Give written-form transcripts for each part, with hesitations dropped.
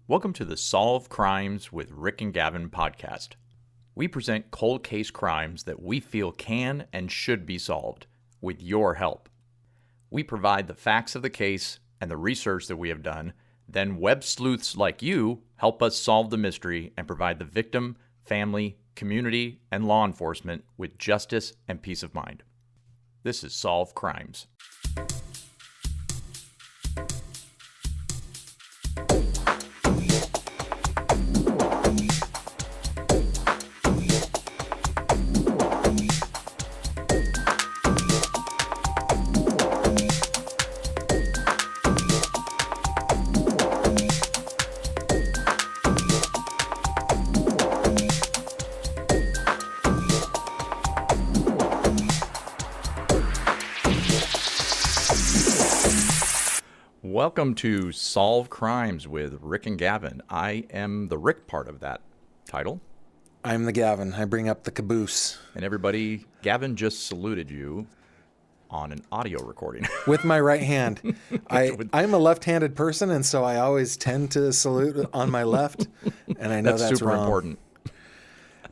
Welcome to the Solve Crimes with Rick and Gavin podcast. We present cold case crimes that we feel can and should be solved with your help. We provide the facts of the case and the research that we have done. Then web sleuths like you help us solve the mystery and provide the victim, family, community, and law enforcement with justice and peace of mind. This is Solve Crimes. Welcome to Solve Crimes with Rick and Gavin. I am the Rick part of that title. I'm the Gavin. I bring up the caboose. And everybody, Gavin just saluted you on an audio recording. With my right hand. I'm a left-handed person, and so I always tend to salute on my left, and I know that's super wrong. Important.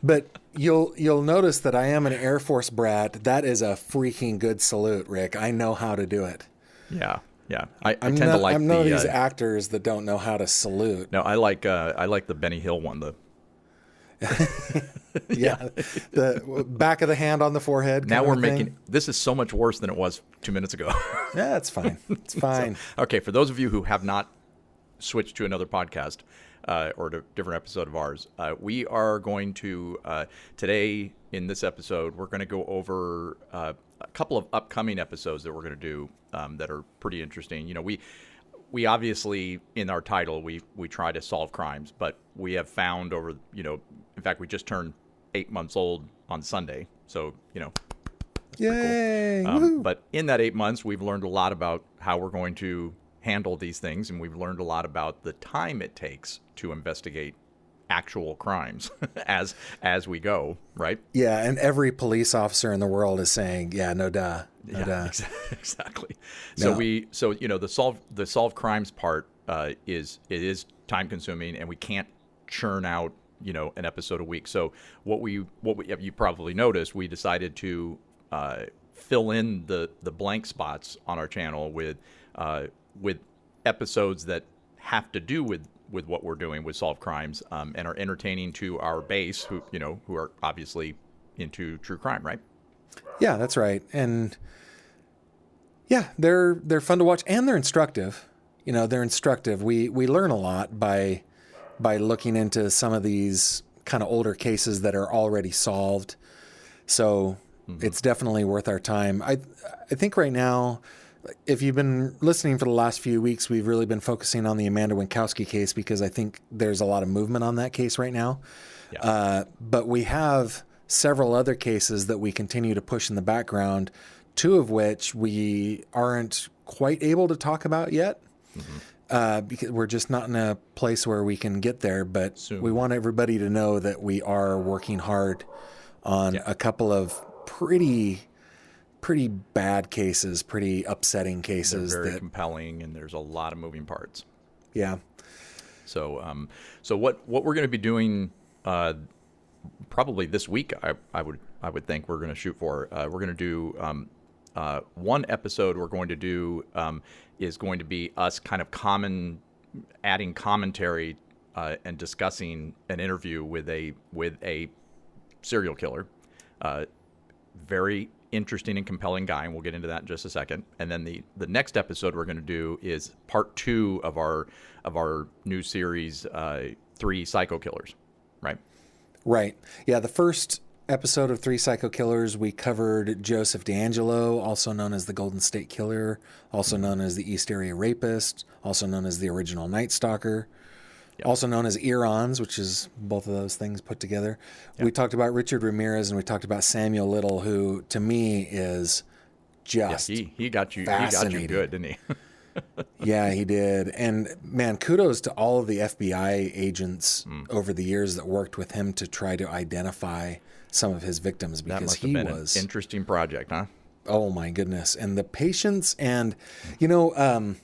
But you'll notice that I am an Air Force brat. That is a freaking good salute, Rick. I know how to do it. Yeah. I tend to like I'm none of these actors that don't know how to salute. No, I like the Benny Hill one. Yeah, the back of the hand on the forehead. Now we're making this is so much worse than it was 2 minutes ago. Yeah, it's fine. It's fine. So, okay, for those of you who have not switched to another podcast or a different episode of ours, we are going to today in this episode we're going to go over a couple of upcoming episodes that we're going to do that are pretty interesting. You know, we obviously in our title we try to solve crimes, but we have found over, you know, in fact we just turned 8 months old on Sunday, so you know, yay! Cool. But in that 8 months we've learned a lot about how we're going to handle these things, and we've learned a lot about the time it takes to investigate actual crimes as we go, right? Yeah, and every police officer in the world is saying, "Yeah, no duh, no duh." Exactly. No. So you know, the solve crimes part is time consuming, and we can't churn out, you know, an episode a week. So what we you probably noticed, we decided to fill in the blank spots on our channel with episodes that have to do with what we're doing with Solve Crimes, and are entertaining to our base who are obviously into true crime, right? Yeah, that's right. And yeah, they're fun to watch, and they're instructive. You know, they're instructive. We learn a lot by looking into some of these kind of older cases that are already solved. So it's definitely worth our time. I think right now, if you've been listening for the last few weeks, we've really been focusing on the Amanda Winkowski case because I think there's a lot of movement on that case right now. Yeah. But we have several other cases that we continue to push in the background, two of which we aren't quite able to talk about yet because we're just not in a place where we can get there. But soon. We want everybody to know that we are working hard on a couple of pretty bad cases, pretty upsetting cases. They're very compelling, and there's a lot of moving parts. Yeah. So what we're going to be doing probably this week, I would think we're going to shoot for. We're going to do one episode. We're going to do is going to be us kind of adding commentary and discussing an interview with a serial killer. Very interesting and compelling guy, and we'll get into that in just a second. And then the next episode we're going to do is part 2 of our new series, 3 Psycho Killers, right? Right. Yeah, the first episode of 3 Psycho Killers, we covered Joseph D'Angelo, also known as the Golden State Killer, also known as the East Area Rapist, also known as the original Night Stalker. Yep. Also known as Earons, which is both of those things put together. Yep. We talked about Richard Ramirez, and we talked about Samuel Little, who to me is just he got you good, didn't he? Yeah, he did. And man, kudos to all of the FBI agents over the years that worked with him to try to identify some of his victims, because that must have been an interesting project, huh? Oh my goodness. And the patience, and you know,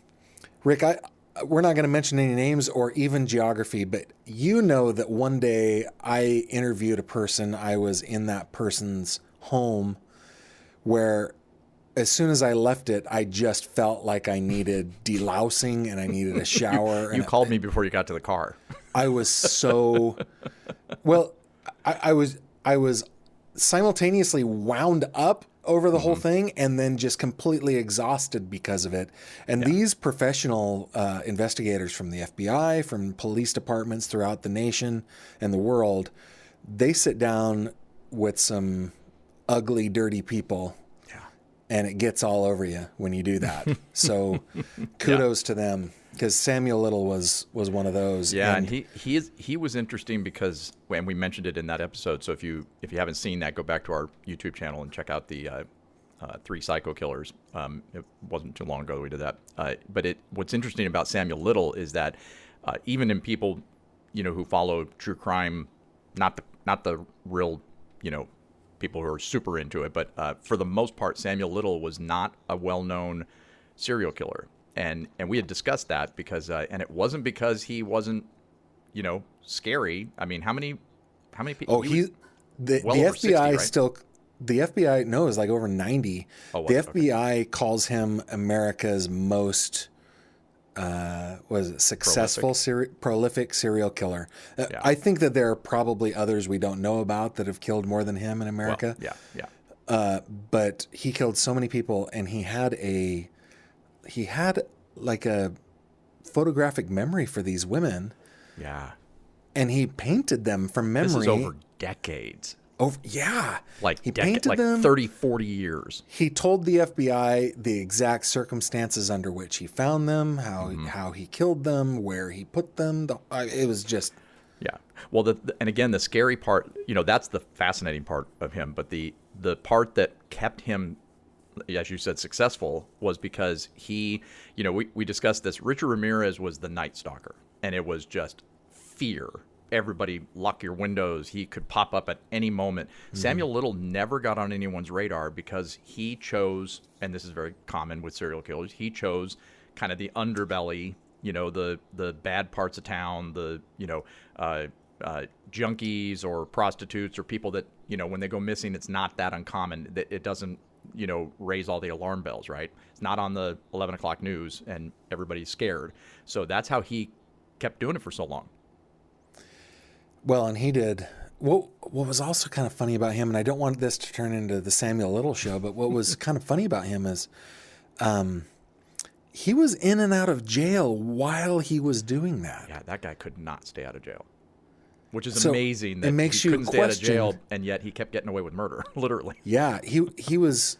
Rick, we're not going to mention any names or even geography, but you know that one day I interviewed a person. I was in that person's home where as soon as I left it, I just felt like I needed delousing and I needed a shower. You called me before you got to the car. I was so well. I was simultaneously wound up over the whole thing and then just completely exhausted because of it. And these professional investigators from the FBI, from police departments throughout the nation and the world, they sit down with some ugly, dirty people. And it gets all over you when you do that. So kudos to them, because Samuel Little was one of those. Yeah, and he was interesting because, and we mentioned it in that episode. So if you haven't seen that, go back to our YouTube channel and check out the 3 Psycho Killers. It wasn't too long ago that we did that. But what's interesting about Samuel Little is that even in people, who follow true crime, not the real, people who are super into it, but for the most part, Samuel Little was not a well-known serial killer, and we had discussed that because, and it wasn't because he wasn't, scary. I mean, how many people? Oh, the FBI 60, right? still, the FBI knows like over 90. Oh, the FBI calls him America's most successful prolific serial killer. I think that there are probably others we don't know about that have killed more than him in America. Well, yeah. But he killed so many people, and he had like a photographic memory for these women. Yeah. And he painted them from memory. This is over decades. He painted like them 30, 40 years. He told the FBI the exact circumstances under which he found them, how he killed them, where he put them. It was just... Yeah. Well, and again, the scary part, that's the fascinating part of him. But the part that kept him, as you said, successful was because he, we discussed this. Richard Ramirez was the Night Stalker, and it was just fear. Everybody lock your windows. He could pop up at any moment. Samuel Little never got on anyone's radar because he chose, and this is very common with serial killers, he chose kind of the underbelly, the bad parts of town, the, junkies or prostitutes or people that, when they go missing, it's not that uncommon. It doesn't, raise all the alarm bells, right? It's not on the 11 o'clock news and everybody's scared. So that's how he kept doing it for so long. Well, and he did. What was also kind of funny about him, and I don't want this to turn into the Samuel Little show, but what was kind of funny about him is he was in and out of jail while he was doing that. Yeah, that guy could not stay out of jail, which is amazing that he couldn't stay out of jail, and yet he kept getting away with murder, literally. Yeah, he was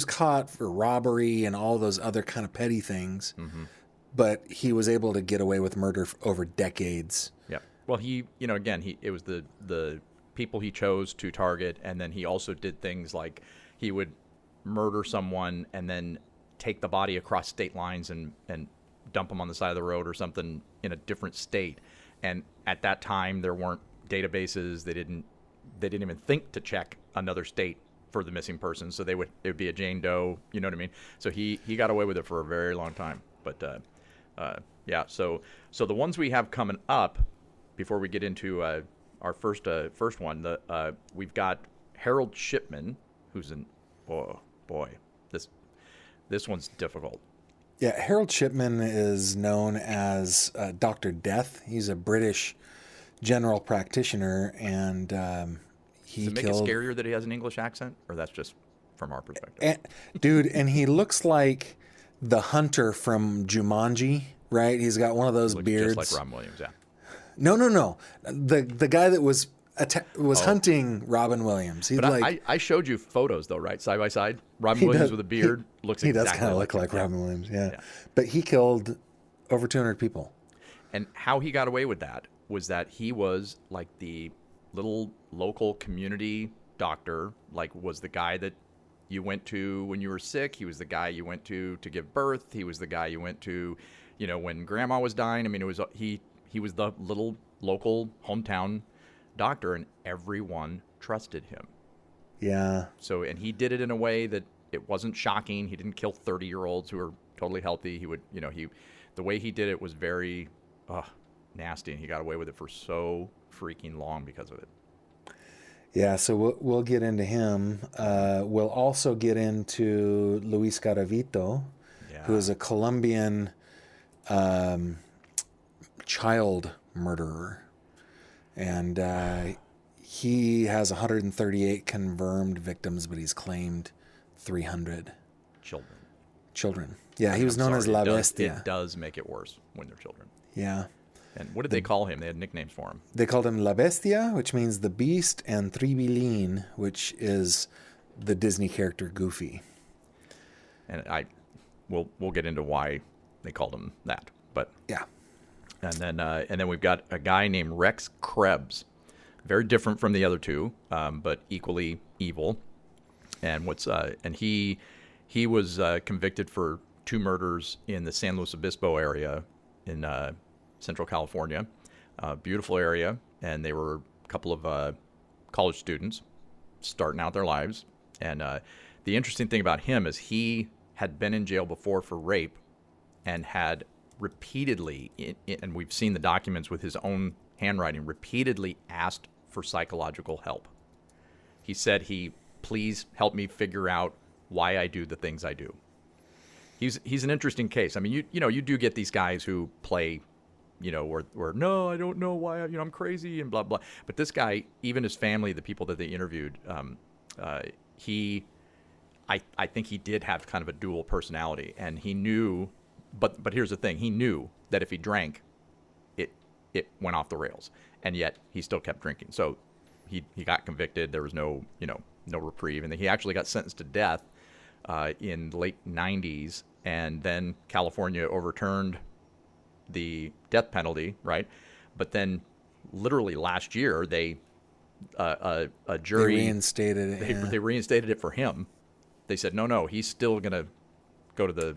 caught for robbery and all those other kind of petty things, but he was able to get away with murder over decades. Yeah. Well, it was the people he chose to target, and then he also did things like he would murder someone and then take the body across state lines and dump them on the side of the road or something in a different state. And at that time, there weren't databases. They didn't even think to check another state for the missing person. So it would be a Jane Doe. You know what I mean? So he got away with it for a very long time. But yeah. So the ones we have coming up, before we get into our first one, we've got Harold Shipman, who's this one's difficult. Yeah, Harold Shipman is known as Dr. Death. He's a British general practitioner, and he Does it make killed... it scarier that he has an English accent, or that's just from our perspective? And he looks like the hunter from Jumanji, right? He's got one of those beards. Just like Robin Williams, yeah. No. The guy that was hunting Robin Williams. I showed you photos, though, right? Side by side. Robin Williams with a beard looks exactly like him. He does kind of look like Robin Williams, yeah. But he killed over 200 people. And how he got away with that was that he was like the little local community doctor, was the guy that you went to when you were sick. He was the guy you went to give birth. He was the guy you went to, when grandma was dying. I mean, he was the little local hometown doctor, and everyone trusted him. Yeah. So, and he did it in a way that it wasn't shocking. He didn't kill 30-year-olds who were totally healthy. He would, the way he did it was very nasty, and he got away with it for so freaking long because of it. Yeah, so we'll get into him. We'll also get into Luis Garavito, who is a Colombian child murderer. And he has 138 confirmed victims, but he's claimed 300. Children. Yeah, he was known as La Bestia. It does make it worse when they're children. Yeah. And what did they call him? They had nicknames for him. They called him La Bestia, which means the beast, and Tribilín, which is the Disney character Goofy. And we'll get into why they called him that. But yeah. And then we've got a guy named Rex Krebs, very different from the other two, but equally evil. And he was convicted for 2 murders in the San Luis Obispo area in Central California. Beautiful area, and they were a couple of college students starting out their lives. And the interesting thing about him is he had been in jail before for rape and had repeatedly, and we've seen the documents with his own handwriting, repeatedly asked for psychological help. He said, please help me figure out why I do the things I do. He's an interesting case. I mean, you do get these guys who play, where no, I don't know why, I'm crazy and blah, blah. But this guy, even his family, the people that they interviewed, I think he did have kind of a dual personality, and he knew, but here's the thing, he knew that if he drank, it went off the rails, and yet he still kept drinking. So he got convicted. There was no reprieve, and he actually got sentenced to death in the late 90s, and then California overturned the death penalty, right? But then literally last year, a jury reinstated it. They reinstated it for him. They said, no, he's still going to go to the,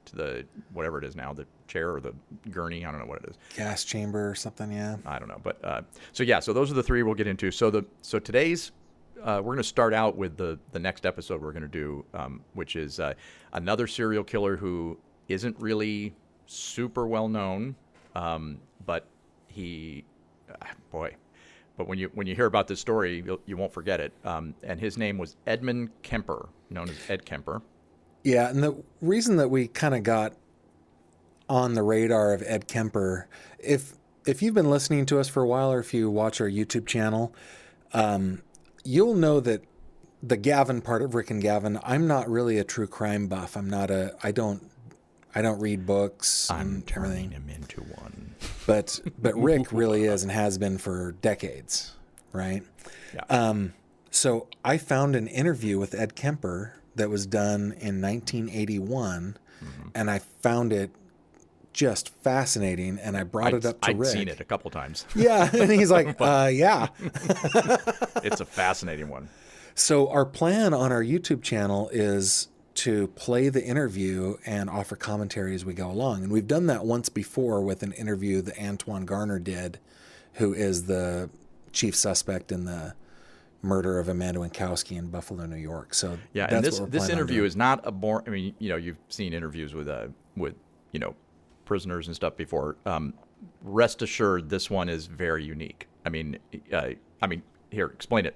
to the, whatever it is now, the chair or the gurney. I don't know what it is. Gas chamber or something. Yeah. I don't know. But, so those are the 3 we'll get into. So today's, we're going to start out with the next episode we're going to do, which is another serial killer who isn't really super well known, but but when you hear about this story, you won't forget it. And his name was Edmund Kemper, known as Ed Kemper. Yeah, and the reason that we kind of got on the radar of Ed Kemper, if you've been listening to us for a while, or if you watch our YouTube channel, you'll know that the Gavin part of Rick and Gavin, I'm not really a true crime buff. I don't read books. I'm turning him into one. But Rick really is and has been for decades, right? Yeah. So I found an interview with Ed Kemper that was done in 1981, and I found it just fascinating, and I brought it up to Rick. I'd seen it a couple times. Yeah, and he's like, yeah. It's a fascinating one. So our plan on our YouTube channel is to play the interview and offer commentary as we go along. And we've done that once before with an interview that Antoine Garner did, who is the chief suspect in the murder of Amanda Winkowski in Buffalo, New York. So yeah, and this interview is not a boring. I mean, you've seen interviews with prisoners and stuff before. Rest assured, this one is very unique. I mean, here, explain it,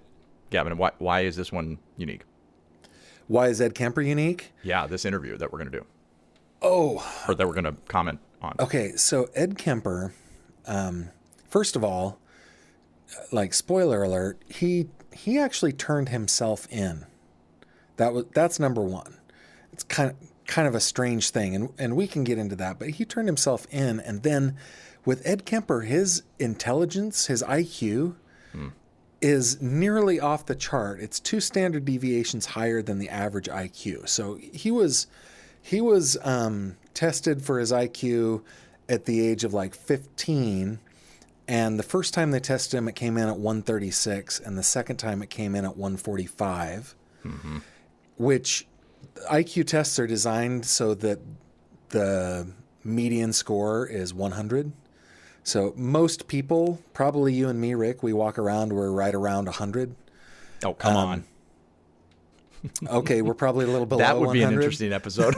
Gavin. Why is this one unique? Why is Ed Kemper unique? Yeah, this interview that we're going to do. Oh. Or that we're going to comment on. Okay, so Ed Kemper, first of all, like spoiler alert, he actually turned himself in. That's number one. It's kind of a strange thing, and we can get into that, but he turned himself in, and then with Ed Kemper, his intelligence, his IQ, is nearly off the chart. It's 2 standard deviations higher than the average IQ. So he was tested for his IQ at the age of like 15, and the first time they tested him, it came in at 136, and the second time it came in at 145, which IQ tests are designed so that the median score is 100. So most people, probably you and me, Rick, we walk around, we're right around 100. Oh, come on. Okay, we're probably a little below 100. That would be an interesting episode.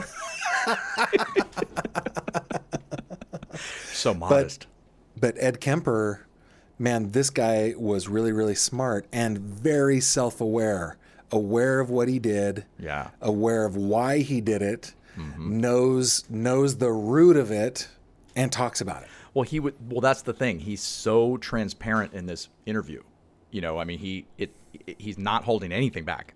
So modest. But Ed Kemper, man, this guy was really, really smart and very self-aware, aware of what he did, Yeah. aware of why he did it, knows the root of it, and talks about it. Well, Well, that's the thing. He's so transparent in this interview. You know, I mean, he's not holding anything back.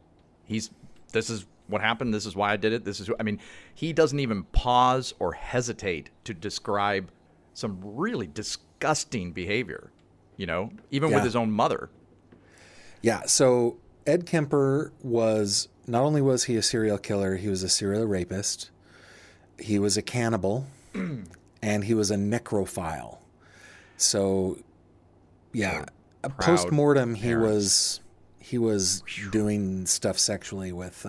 This is what happened. This is why I did it. I mean, he doesn't even pause or hesitate to describe some really disgusting behavior. You know, even with his own mother. Yeah. So Ed Kemper not only was he a serial killer, he was a serial rapist. He was a cannibal. And he was a necrophile. So, yeah, post-mortem, he was doing stuff sexually with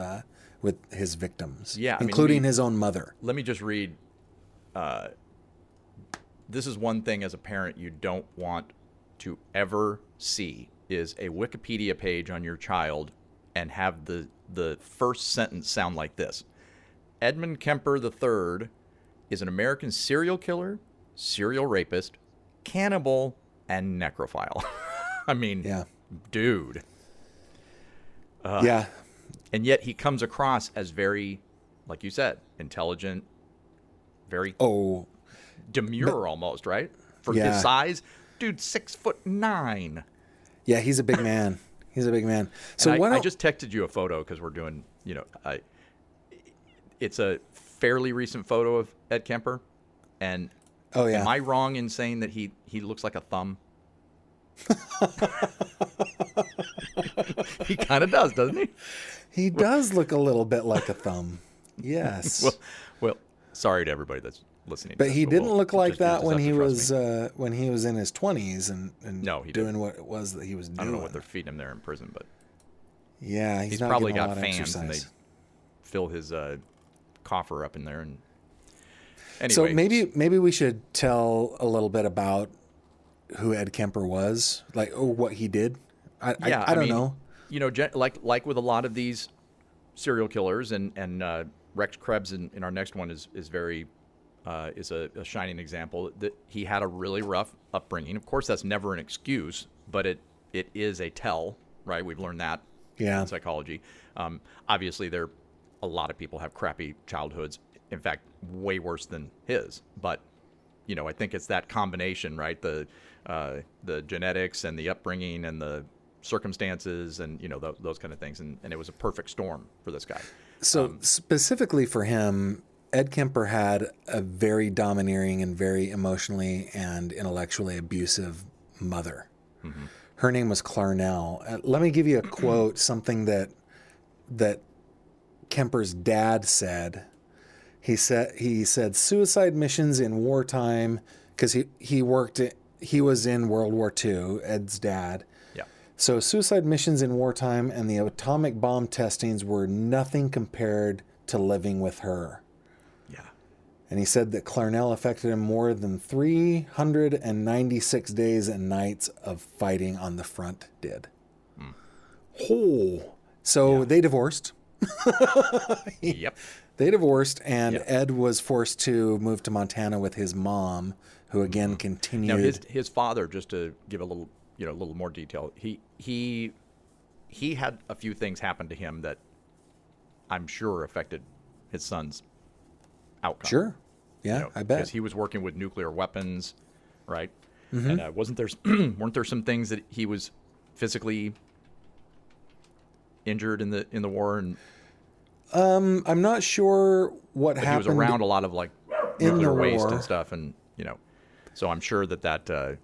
his victims, including his own mother. Let me just read. This is one thing as a parent you don't want to ever see is a Wikipedia page on your child and have the first sentence sound like this. Edmund Kemper III is an American serial killer, serial rapist, cannibal, and necrophile. I mean, dude. Yeah. And yet he comes across as very, like you said, intelligent, very demure almost, right? For his size. Dude, 6'9". Yeah, he's a big man. He's a big man. So I just texted you a photo because we're doing, it's a fairly recent photo of Ed Kemper, and am I wrong in saying that he looks like a thumb? He kind of does, doesn't he? He does look a little bit like a thumb. Yes. Well, sorry to everybody that's listening. But he didn't look like that when he was in his 20s and no, he doing didn't. What it was that he was doing. I don't know what they're feeding him there in prison, but yeah, he's not probably getting a got lot of fans exercise. and they fill his coffer up in there. And anyway, so maybe we should tell a little bit about who Ed Kemper was, like what he did. I don't know. You know, like with a lot of these serial killers, and Rex Krebs in our next one is very is a shining example that he had a really rough upbringing. Of course, that's never an excuse, but it is a tell, right? We've learned that in psychology. Obviously, a lot of people have crappy childhoods. In fact, way worse than his. But I think it's that combination, right? The genetics and the upbringing and the circumstances and those kind of things, and it was a perfect storm for this guy. So specifically for him, Ed Kemper had a very domineering and very emotionally and intellectually abusive mother. Mm-hmm. Her name was Clarnell. Let me give you a quote, something that Kemper's dad said. He said suicide missions in wartime, because he was in World War II, Ed's dad. Yeah. So suicide missions in wartime and the atomic bomb testings were nothing compared to living with her. Yeah. And he said that Clarnell affected him more than 396 days and nights of fighting on the front did. So they divorced. Yep. They divorced, and Ed was forced to move to Montana with his mom, who again continued. Now his father, just to give a little more detail, he had a few things happen to him that I'm sure affected his son's outcome. Sure. Yeah, I bet. Because he was working with nuclear weapons, right? Mm-hmm. And weren't there some things that he was physically injured in the war? And I'm not sure what happened. He was around a lot of like nuclear waste and stuff, and so I'm sure that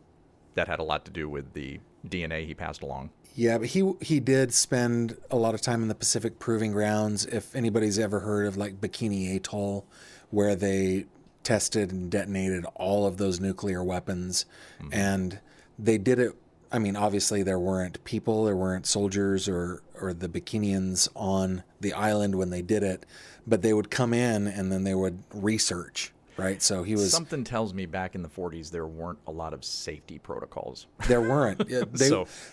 had a lot to do with the DNA he passed along. Yeah, but he did spend a lot of time in the Pacific Proving Grounds. If anybody's ever heard of like Bikini Atoll, where they tested and detonated all of those nuclear weapons, and they did it. I mean, obviously there weren't people, there weren't soldiers or the Bikinians on the island when they did it, but they would come in and then they would research, right? So he was. Something tells me back in the 40s there weren't a lot of safety protocols. There weren't.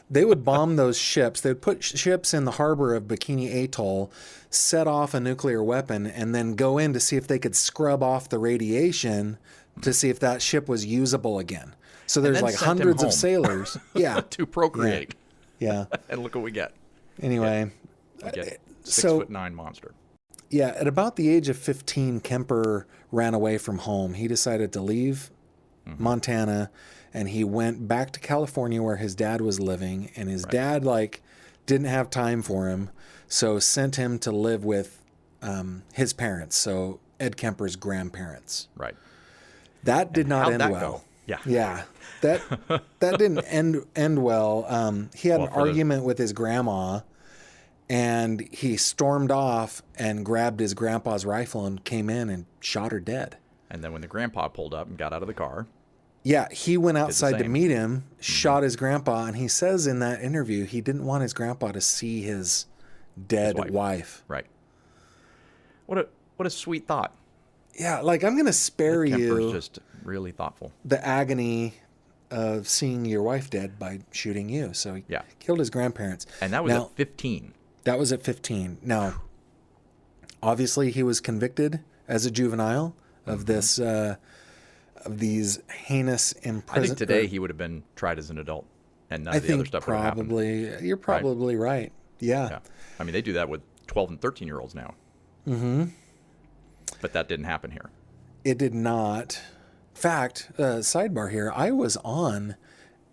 They would bomb those ships. They would put ships in the harbor of Bikini Atoll, set off a nuclear weapon, and then go in to see if they could scrub off the radiation to see if that ship was usable again. So there's like hundreds of sailors. Yeah. To procreate. Yeah. And look what we get. Anyway. We get 6'9" monster. Yeah. At about the age of 15, Kemper ran away from home. He decided to leave Montana, and he went back to California where his dad was living, and his dad didn't have time for him, so sent him to live with his parents, so Ed Kemper's grandparents. Right. That did not end well. Go? Yeah. Yeah. That didn't end well. He had an argument with his grandma, and he stormed off and grabbed his grandpa's rifle and came in and shot her dead. And then when the grandpa pulled up and got out of the car. Yeah, he went outside to meet him, shot his grandpa, and he says in that interview he didn't want his grandpa to see his dead wife. Right. What a sweet thought. Yeah, like, I'm going to spare Kemper's just really thoughtful. the agony of seeing your wife dead by shooting you. So he killed his grandparents. And that was at 15. That was at 15. Now, obviously, he was convicted as a juvenile of this, of these heinous imprisonment. I think today he would have been tried as an adult, and none of the other stuff would have happened. You're probably right. Yeah. I mean, they do that with 12 and 13-year-olds now. Mm-hmm. But that didn't happen here. It did not. In fact, sidebar here, I was on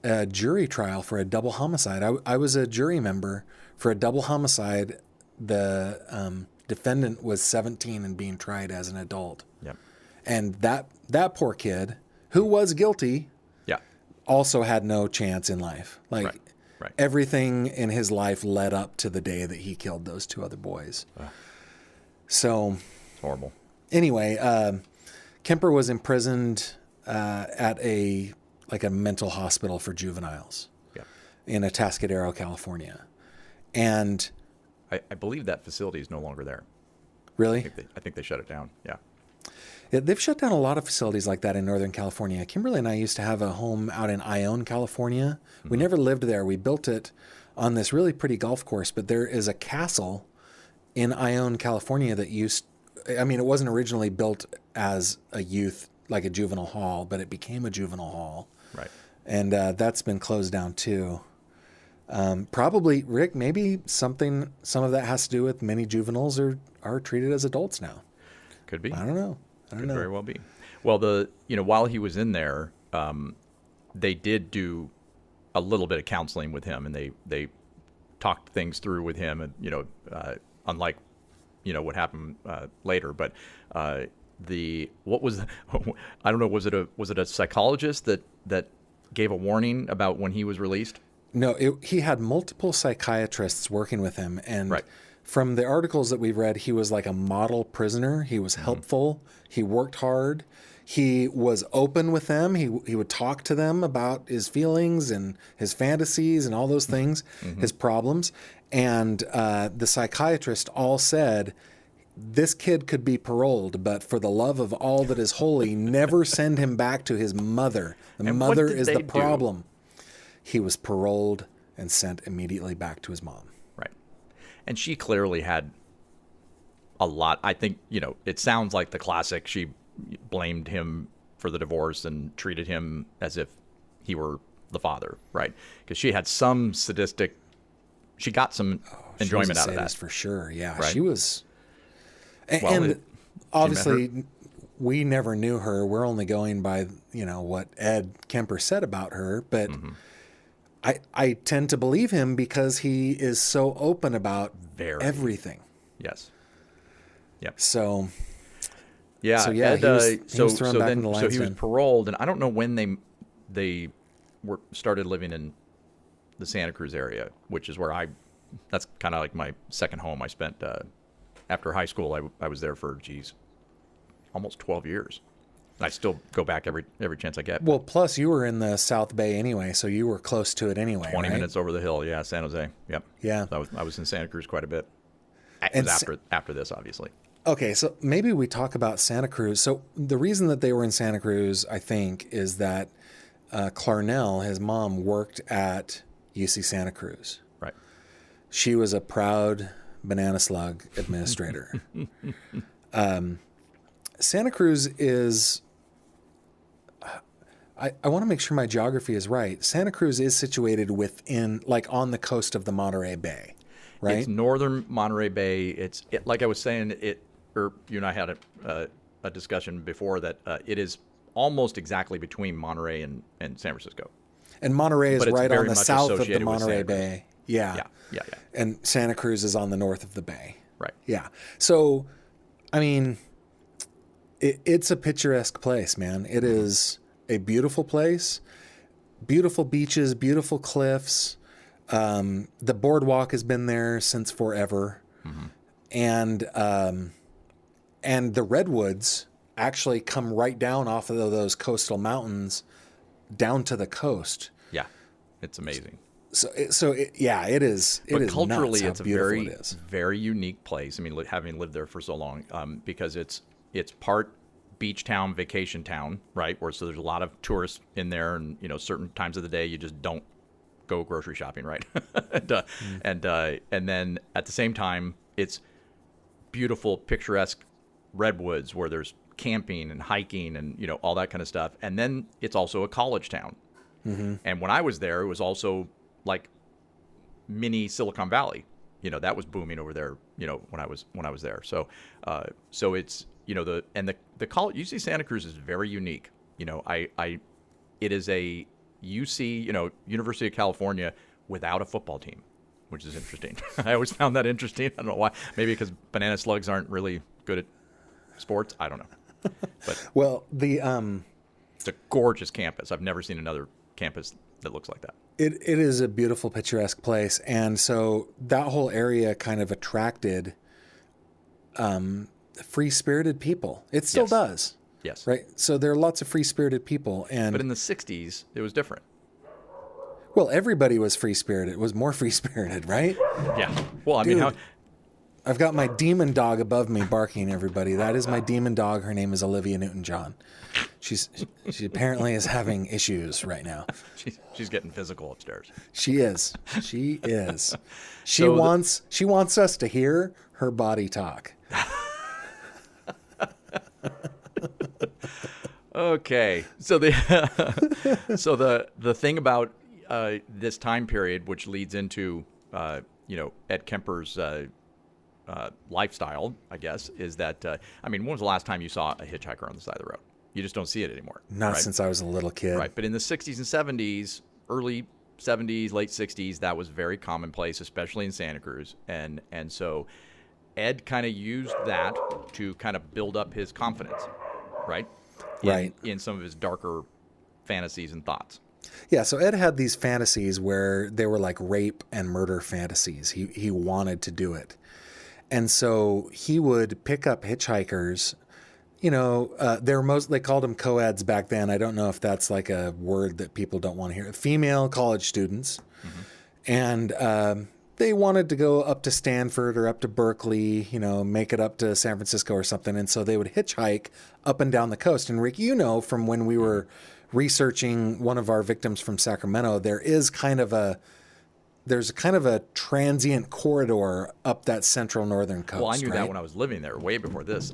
a jury trial for a double homicide. I was a jury member for a double homicide. The defendant was 17 and being tried as an adult. Yep. And that poor kid, who was guilty, also had no chance in life. Like, everything in his life led up to the day that he killed those two other boys. So... It's horrible. Anyway, Kemper was imprisoned at a mental hospital for juveniles in Atascadero, California. And I believe that facility is no longer there. Really? I think they shut it down. Yeah. They've shut down a lot of facilities like that in Northern California. Kimberly and I used to have a home out in Ione, California. Mm-hmm. We never lived there. We built it on this really pretty golf course, but there is a castle in Ione, California that it wasn't originally built as a youth, like a juvenile hall, but it became a juvenile hall. Right. And that's been closed down too. Probably, Rick, maybe some of that has to do with many juveniles are treated as adults now. Could be. I don't know. Could very well be. Well, while he was in there, they did do a little bit of counseling with him, and they talked things through with him, and unlike what happened later, but what was I don't know, was it a psychologist that gave a warning about when he was released? No, he had multiple psychiatrists working with him, and from the articles that we've read, he was like a model prisoner. He was helpful. He worked hard. He was open with them. He would talk to them about his feelings and his fantasies and all those things, his problems. And the psychiatrist all said, this kid could be paroled, but for the love of all that is holy, never send him back to his mother. The mother is the problem. He was paroled and sent immediately back to his mom. Right. And she clearly had a lot. I think, it sounds like the classic. She blamed him for the divorce and treated him as if he were the father, right? Because she had some sadistic, she got some enjoyment out of that. For sure, yeah. Right? She was, and obviously we never knew her. We're only going by, what Ed Kemper said about her, but I tend to believe him because he is so open about everything. Yes. Yep. So yeah, Ed, he was thrown back in the lion's den. So he was paroled, and I don't know when they started living in the Santa Cruz area, which is where that's kind of like my second home. I spent after high school. I was there for almost 12 years. I still go back every chance I get. Well, plus you were in the South Bay anyway, so you were close to it anyway. 20 minutes over the hill, San Jose. Yep. Yeah. So I was in Santa Cruz quite a bit. It was after this, obviously. Okay, so maybe we talk about Santa Cruz. So the reason that they were in Santa Cruz, I think, is that Clarnell, his mom, worked at UC Santa Cruz. Right. She was a proud banana slug administrator. Santa Cruz is, I want to make sure my geography is right. Santa Cruz is situated within, like on the coast of the Monterey Bay, right? It's northern Monterey Bay. Like I was saying, or you and I had a discussion before that it is almost exactly between Monterey and San Francisco. And Monterey is right on the south of the associated with Monterey Santa Cruz. Bay. Yeah. Yeah. And Santa Cruz is on the north of the bay. Right. Yeah. So, I mean, it's a picturesque place, man. It is a beautiful place, beautiful beaches, beautiful cliffs. The boardwalk has been there since forever. And the redwoods actually come right down off of those coastal mountains down to the coast. Yeah. It's amazing. Yeah, it is. But it is culturally, nuts it's a how beautiful very, it is. very unique place. I mean, having lived there for so long, because it's part beach town, vacation town, right? So there's a lot of tourists in there, and certain times of the day you just don't go grocery shopping, right? And then at the same time, it's beautiful, picturesque redwoods where there's camping and hiking and all that kind of stuff. And then it's also a college town. And when I was there, it was also like mini Silicon Valley. That was booming over there. When I was there. So it's the college UC Santa Cruz is very unique. It is a UC University of California without a football team, which is interesting. I always found that interesting. I don't know why. Maybe because banana slugs aren't really good at sports. I don't know. But Well, it's a gorgeous campus. I've never seen another campus that looks like that. it is a beautiful, picturesque place, and so that whole area kind of attracted free-spirited people. It still Yes. does, Yes. right? So there are lots of free-spirited people, and But in the 60s, it was different. well, everybody was free-spirited. It was more free-spirited, right? Yeah. Well, I mean, Dude. I've got my demon dog above me barking, everybody. That is my demon dog. Her name is Olivia Newton-John. She apparently is having issues right now. she's getting physical upstairs. She is. She is. She So wants us to hear her body talk. Okay. So the thing about this time period, which leads into Ed Kemper's lifestyle, I guess, is that when was the last time you saw a hitchhiker on the side of the road? You just don't see it anymore. Not right? since I was a little kid. Right. But in the 60s and 70s, early 70s, late 60s, that was very commonplace, especially in Santa Cruz. And so Ed kind of used that to kind of build up his confidence, right? In some of his darker fantasies and thoughts. Yeah, so Ed had these fantasies where they were like rape and murder fantasies. He wanted to do it. And so he would pick up hitchhikers. They called them co-eds back then. I don't know if that's like a word that people don't want to hear. Female college students. And they wanted to go up to Stanford or up to Berkeley, make it up to San Francisco or something. And so they would hitchhike up and down the coast. And Rick, from when we were researching one of our victims from Sacramento, there's kind of a transient corridor up that central northern coast. Well, I knew right? that when I was living there, way before this.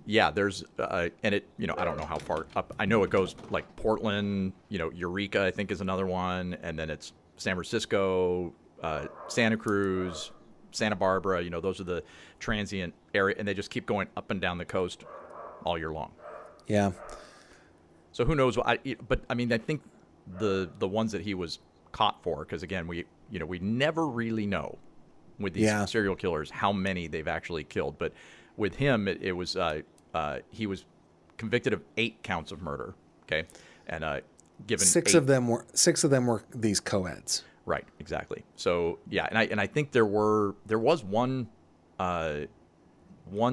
There's and it, I don't know how far up. I know it goes like Portland, Eureka, I think is another one, and then it's San Francisco, Santa Cruz, Santa Barbara. Those are the transient area, and they just keep going up and down the coast all year long. Yeah. So who knows? I think the ones that he was caught for, because again, we never really know with these serial killers how many they've actually killed. But with him, it was he was convicted of 8 counts of murder. Okay, and given 6 of them were these co-eds. Right, exactly. So yeah, and I think there was one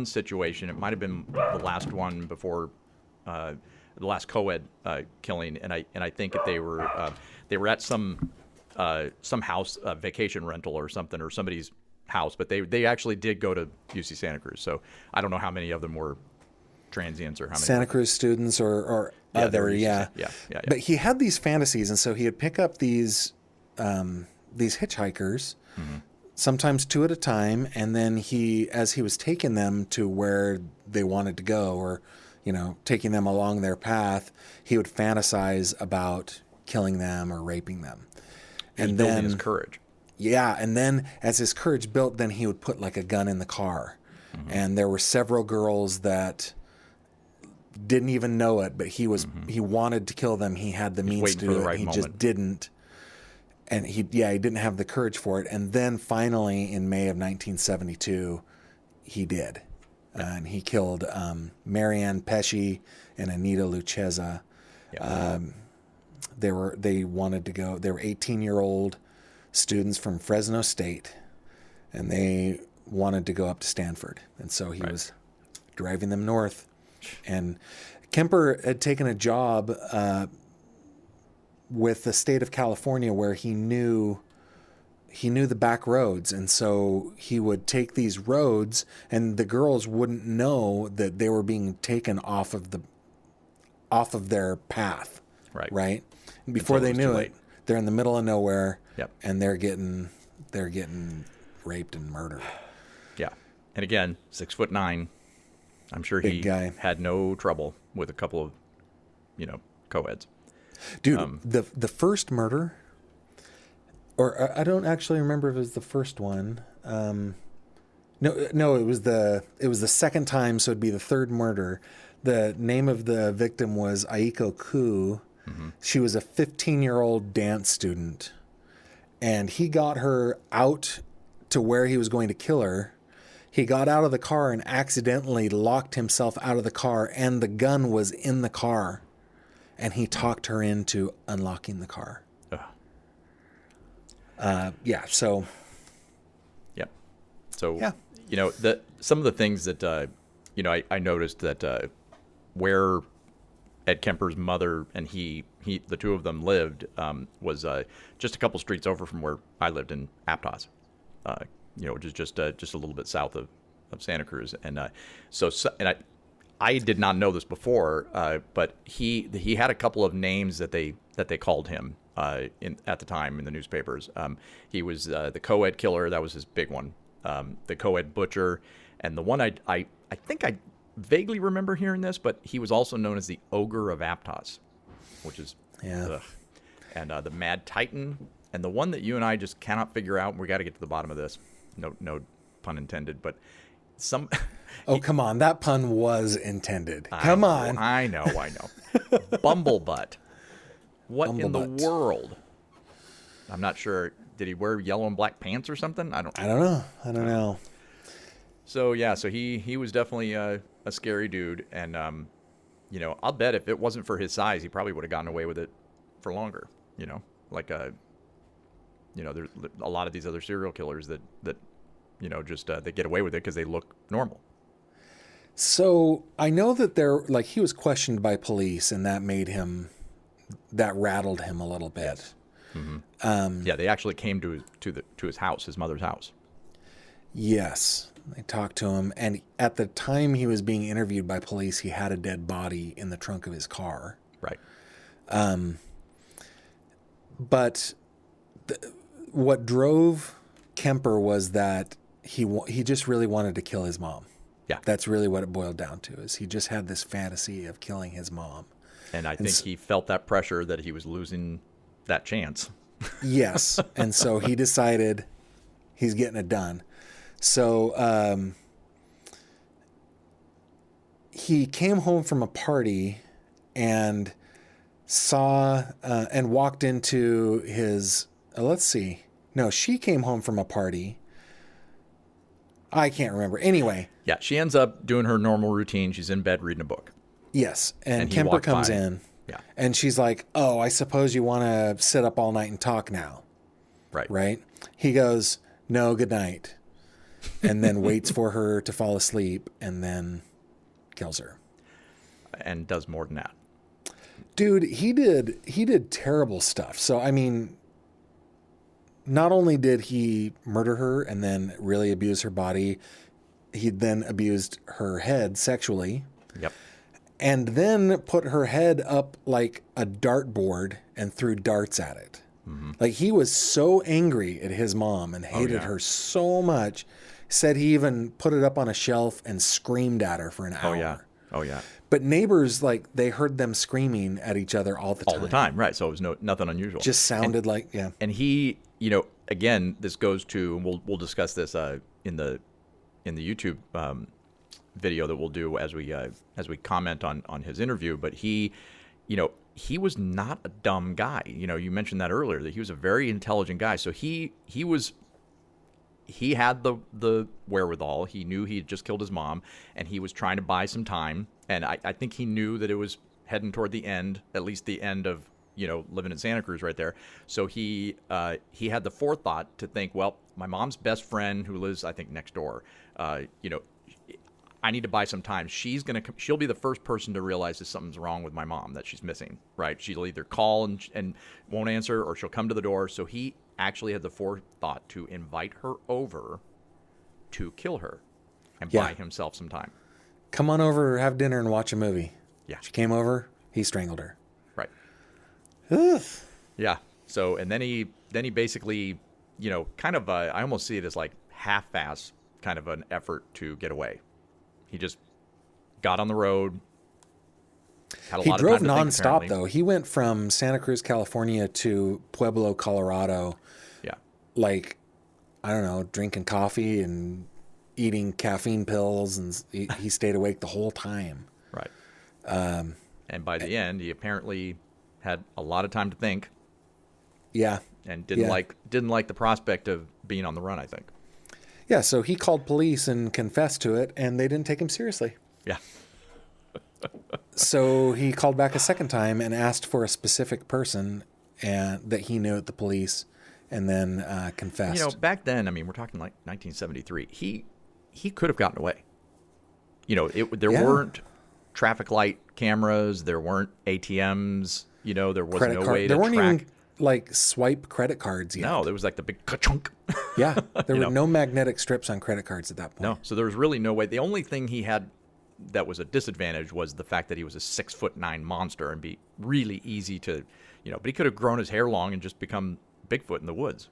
situation. It might have been the last one before the last co-ed killing, and I think that they were at some house vacation rental or something, or somebody's house, but they actually did go to UC Santa Cruz. So I don't know how many of them were transients or how many Santa Cruz students or Yeah, they were other, UC yeah. Yeah. But he had these fantasies, and so he would pick up these hitchhikers, sometimes two at a time, and then as he was taking them to where they wanted to go, or taking them along their path, he would fantasize about killing them or raping them. And building his courage. Yeah, and then as his courage built, then he would put like a gun in the car. And there were several girls that didn't even know it, but he wanted to kill them. He had the means to do it. He just didn't. And he didn't have the courage for it. And then finally in May of 1972, he did. And he killed Marianne Pesci and Anita Lucchesa. Yeah. They were 18-year-old students from Fresno State, and they wanted to go up to Stanford. And so he was driving them north. And Kemper had taken a job with the state of California where he knew the back roads, and so he would take these roads, and the girls wouldn't know that they were being taken off of their path. Right. And before they knew it, they're in the middle of nowhere. Yep. And they're getting raped and murdered. Yeah. And again, 6'9". I'm sure Big guy. had no trouble with a couple of, co-eds. Dude, the first murder, or I don't actually remember if it was the first one. No, it was the second time, so it'd be the third murder. The name of the victim was Aiko Ku. She was a 15-year-old dance student, and he got her out to where he was going to kill her. He got out of the car and accidentally locked himself out of the car, and the gun was in the car, and he talked her into unlocking the car. Yeah. So. Yep. So. Yeah. Some of the things that I noticed that where Ed Kemper's mother and he the two of them lived was just a couple streets over from where I lived in Aptos, which is just a little bit south of Santa Cruz, and I did not know this before, but he had a couple of names that they called him at the time in the newspapers. He was the co-ed killer, that was his big one, the co-ed butcher, and the one I think I vaguely remember hearing this, but he was also known as the Ogre of Aptos, which is ugh. And the Mad Titan, and the one that you and I just cannot figure out, and we got to get to the bottom of this. No pun intended, but some. Oh, come on, that pun was intended. Come on. I know. Bumblebutt. What in the world? I'm not sure. Did he wear yellow and black pants or something? I don't know. So he was definitely a scary dude, and I'll bet if it wasn't for his size, he probably would have gotten away with it for longer. There's a lot of these other serial killers that they get away with it because they look normal. So I know that he was questioned by police, and that rattled him a little bit. Yes. Mm-hmm. They actually came to his house, his mother's house. Yes. They talked to him, and at the time he was being interviewed by police, he had a dead body in the trunk of his car. Right. But what drove Kemper was that he just really wanted to kill his mom. Yeah. That's really what it boiled down to, is he just had this fantasy of killing his mom. And I think he felt that pressure that he was losing that chance. Yes. And so he decided he's getting it done. So he came home from a party and saw and walked into his, she came home from a party. I can't remember. Anyway. Yeah, she ends up doing her normal routine. She's in bed reading a book. Yes, and Kemper comes in. Yeah. And she's like, "Oh, I suppose you want to sit up all night and talk now." Right? He goes, "No, good night." And then waits for her to fall asleep and then kills her. And does more than that. Dude, he did terrible stuff. So, I mean, not only did he murder her and then really abuse her body, he then abused her head sexually. Yep. And then put her head up like a dartboard and threw darts at it. Mm-hmm. Like, he was so angry at his mom and hated her so much, said he even put it up on a shelf and screamed at her for an hour. Oh, yeah. But neighbors, like, they heard them screaming at each other all the time. All the time, right. So it was nothing unusual. Just sounded like, yeah. And he, again, this goes to, and we'll discuss this in the YouTube video that we'll do as we comment on his interview. But he was not a dumb guy. You mentioned that earlier, that he was a very intelligent guy. So he had the wherewithal. He knew he had just killed his mom, and he was trying to buy some time. And I think he knew that it was heading toward the end, at least the end of living in Santa Cruz right there. So he had the forethought to think, well, my mom's best friend who lives, I think, next door, I need to buy some time. She'll be the first person to realize that something's wrong with my mom, that she's missing, right? She'll either call and won't answer, or she'll come to the door. So he actually had the forethought to invite her over to kill her and buy himself some time. Come on over, have dinner, and watch a movie. Yeah. She came over, he strangled her. Right. Ugh. Yeah. So, and then he basically, kind of, I almost see it as like half-ass kind of an effort to get away. He just got on the road. Had a lot of time to think, nonstop, apparently. though. He went from Santa Cruz, California to Pueblo, Colorado. Yeah. Like, I don't know, drinking coffee and eating caffeine pills, and he stayed awake the whole time. Right. And by the end, he apparently had a lot of time to think. Yeah. And didn't like the prospect of being on the run, I think. Yeah, so he called police and confessed to it, and they didn't take him seriously. Yeah. So he called back a second time and asked for a specific person that he knew at the police, and then confessed. Back then, I mean, we're talking like 1973. He could have gotten away. There weren't traffic light cameras. There weren't ATMs. There was no way to track. There weren't even like swipe credit cards yet. No, there was like the big ka-chunk. Yeah, there were no magnetic strips on credit cards at that point. No, so there was really no way. The only thing he had that was a disadvantage was the fact that he was a 6'9" monster and be really easy to, but he could have grown his hair long and just become Bigfoot in the woods.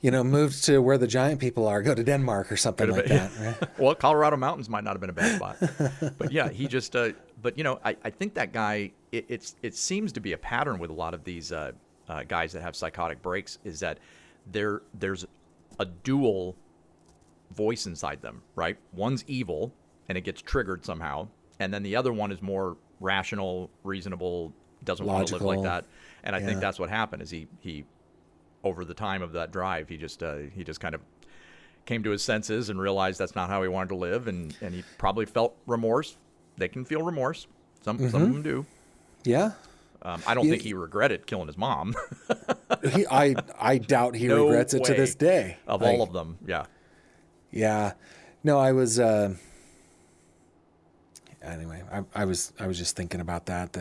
Moved to where the giant people are, go to Denmark or something like that. Right? Well, Colorado mountains might not have been a bad spot. But yeah, he just, I think that guy, it seems to be a pattern with a lot of these guys that have psychotic breaks, is that there's a dual voice inside them, right? One's evil and it gets triggered somehow, and then the other one is more rational, reasonable, doesn't want to live like that. And I think that's what happened. Is he over the time of that drive, he just kind of came to his senses and realized that's not how he wanted to live, and he probably felt remorse. They can feel remorse. Some of them do. Yeah. I don't think he regretted killing his mom. I doubt he regrets it to this day. Of all of them, yeah. Yeah. No, I was. Anyway, I was just thinking about that.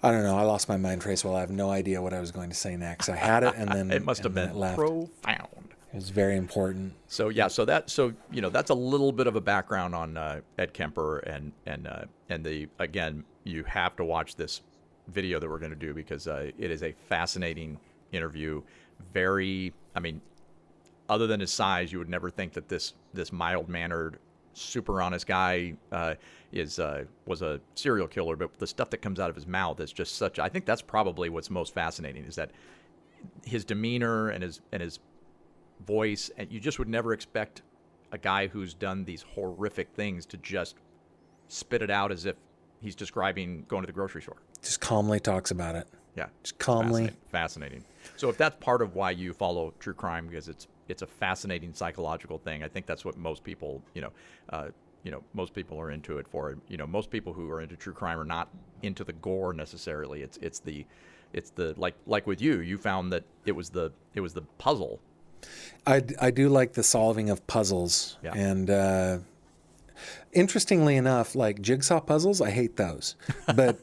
I don't know. I lost my mind trace. Well, I have no idea what I was going to say next. I had it, and then it must have been profound. It was very important. So yeah, that's a little bit of a background on Ed Kemper, and again, you have to watch this video that we're going to do, because it is a fascinating interview. Other than his size, you would never think that this mild-mannered, super honest guy was a serial killer, but the stuff that comes out of his mouth is just such. I think that's probably what's most fascinating, is that his demeanor and his voice, and you just would never expect a guy who's done these horrific things to just spit it out as if he's describing going to the grocery store. Just calmly talks about it. Yeah, just calmly. Fascinating. So if that's part of why you follow true crime, because it's a fascinating psychological thing, I think that's what most people, most people are into it for. Most people who are into true crime are not into the gore necessarily. It's the like with you found that it was the puzzle. I do like the solving of puzzles, Interestingly enough, like jigsaw puzzles, I hate those. But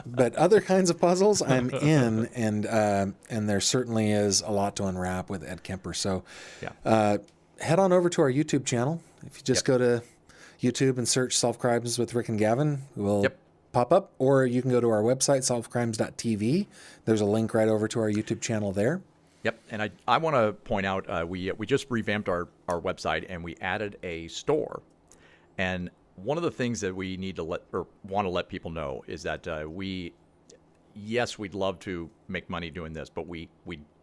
but other kinds of puzzles, I'm in, and there certainly is a lot to unwrap with Ed Kemper. So Yeah. head on over to our YouTube channel. If you just Yep. go to YouTube and search Solve Crimes with Rick and Gavin, we'll Yep. pop up. Or you can go to our website, solvecrimes.tv. There's a link right over to our YouTube channel there. Yep, and I want to point out we just revamped our website and we added a store. And one of the things that we need to want to let people know is that yes, we'd love to make money doing this, but we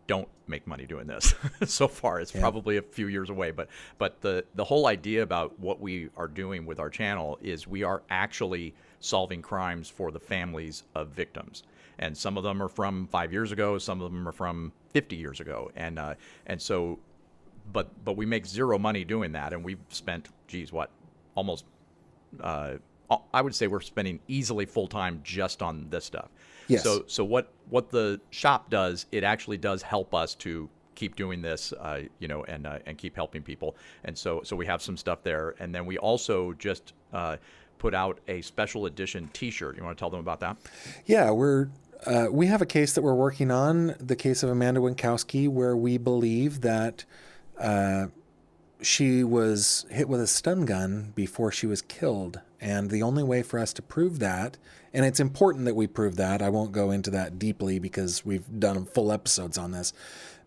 don't make money doing this so far. It's probably a few years away, but the whole idea about what we are doing with our channel is we are actually solving crimes for the families of victims. And some of them are from 5 years ago, some of them are from 50 years ago, and so, but we make zero money doing that, and we've spent, almost, I would say we're spending easily full time just on this stuff. Yes. So what the shop does, it actually does help us to keep doing this, and keep helping people, and so we have some stuff there, and then we also just put out a special edition T-shirt. You want to tell them about that? Yeah, we have a case that we're working on, the case of Amanda Winkowski, where we believe that she was hit with a stun gun before she was killed. And the only way for us to prove that, and it's important that we prove that, I won't go into that deeply because we've done full episodes on this,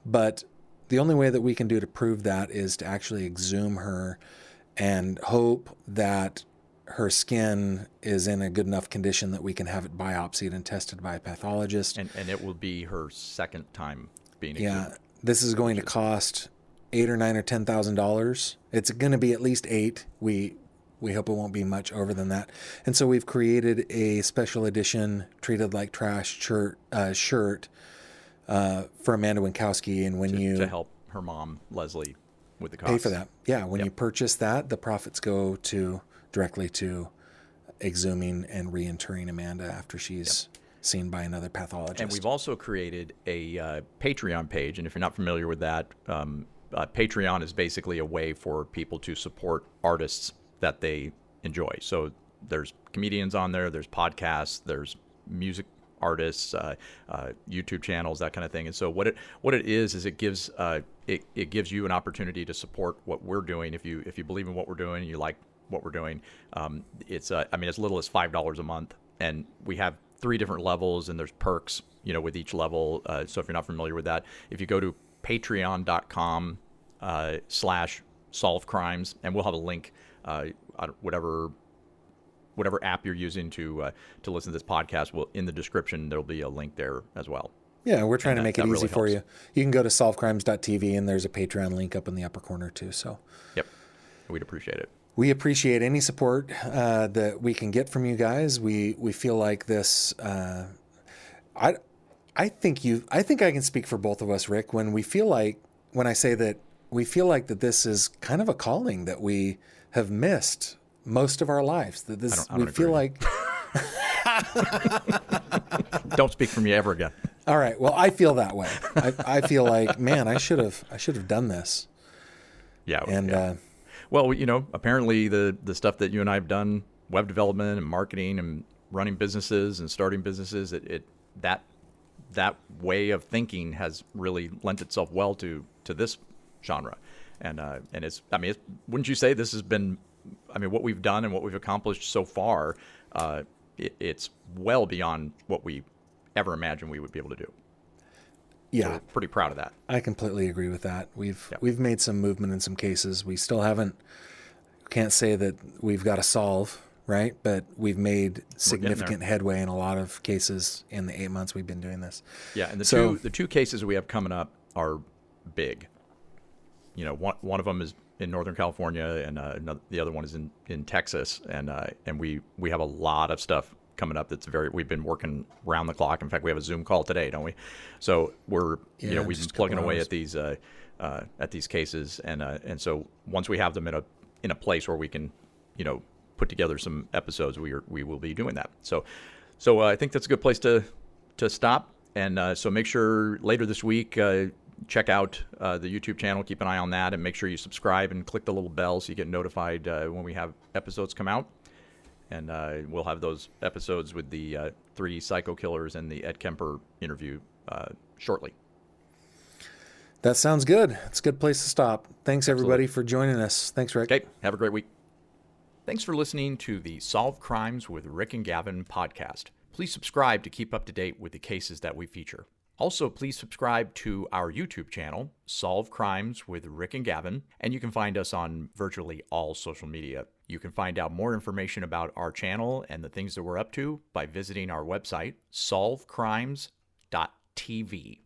but the only way that we can do to prove that is to actually exhume her and hope that her skin is in a good enough condition that we can have it biopsied and tested by a pathologist. And it will be her second time being Yeah, exhumed. this is going to cost $8,000 or $9,000 or $10,000. It's going to be at least $8,000. We hope it won't be much over than that. And so we've created a special edition treated like trash shirt for Amanda Winkowski. And when to help her mom, Leslie, with the costs. pay for that, yeah, when you purchase that, the profits go directly to exhuming and reinterring Amanda after she's seen by another pathologist. And we've also created a Patreon page, and if you're not familiar with that, Patreon is basically a way for people to support artists that they enjoy. So there's comedians on there, there's podcasts, there's music artists, YouTube channels, that kind of thing. And so what it is it gives it gives you an opportunity to support what we're doing. If you believe in what we're doing and you like what we're doing, it's as little as $5 a month, and we have 3 different levels, and there's perks, with each level. So if you're not familiar with that, if you go to patreon.com /solve crimes, and we'll have a link, whatever app you're using to listen to this podcast, in the description there'll be a link there as well. Yeah, we're trying to make it easy really for helps. you. You can go to solvecrimes.tv, and there's a Patreon link up in the upper corner too. So Yep, we'd appreciate it. we appreciate any support that we can get from you guys. We feel like this. I think I can speak for both of us, Rick, when I say that we feel like that this is kind of a calling that we have missed most of our lives. That this I don't we feel agree. like. Don't speak for me ever again. All right. Well, I feel that way. I feel like, man, I should have done this. Yeah. And yeah. Well, apparently the stuff that you and I have done, web development and marketing and running businesses and starting businesses, that way of thinking has really lent itself well to this genre. And wouldn't you say this has been, what we've done and what we've accomplished so far, it's well beyond what we ever imagined we would be able to do. yeah, So we're pretty proud of that. I completely agree with that. We've made some movement in some cases. We still can't say that we've got to solve, right? But we've made significant headway in a lot of cases in the 8 months we've been doing this. Yeah, and the two cases we have coming up are big. One of them is in Northern California, and the other one is in Texas, and we have a lot of stuff coming up we've been working round the clock. In fact, we have a Zoom call today, don't we? So we've been plugging away at these cases, and so once we have them in a place where we can put together some episodes, we will be doing that. So I think that's a good place to stop. And so make sure later this week check out the YouTube channel. Keep an eye on that, and make sure you subscribe and click the little bell so you get notified when we have episodes come out. And we'll have those episodes with the 3 psycho killers and the Ed Kemper interview shortly. That sounds good. It's a good place to stop. Thanks, everybody, for joining us. Thanks, Rick. Okay, have a great week. Thanks for listening to the Solve Crimes with Rick and Gavin podcast. Please subscribe to keep up to date with the cases that we feature. Also, please subscribe to our YouTube channel, Solve Crimes with Rick and Gavin, and you can find us on virtually all social media. You can find out more information about our channel and the things that we're up to by visiting our website, solvecrimes.tv.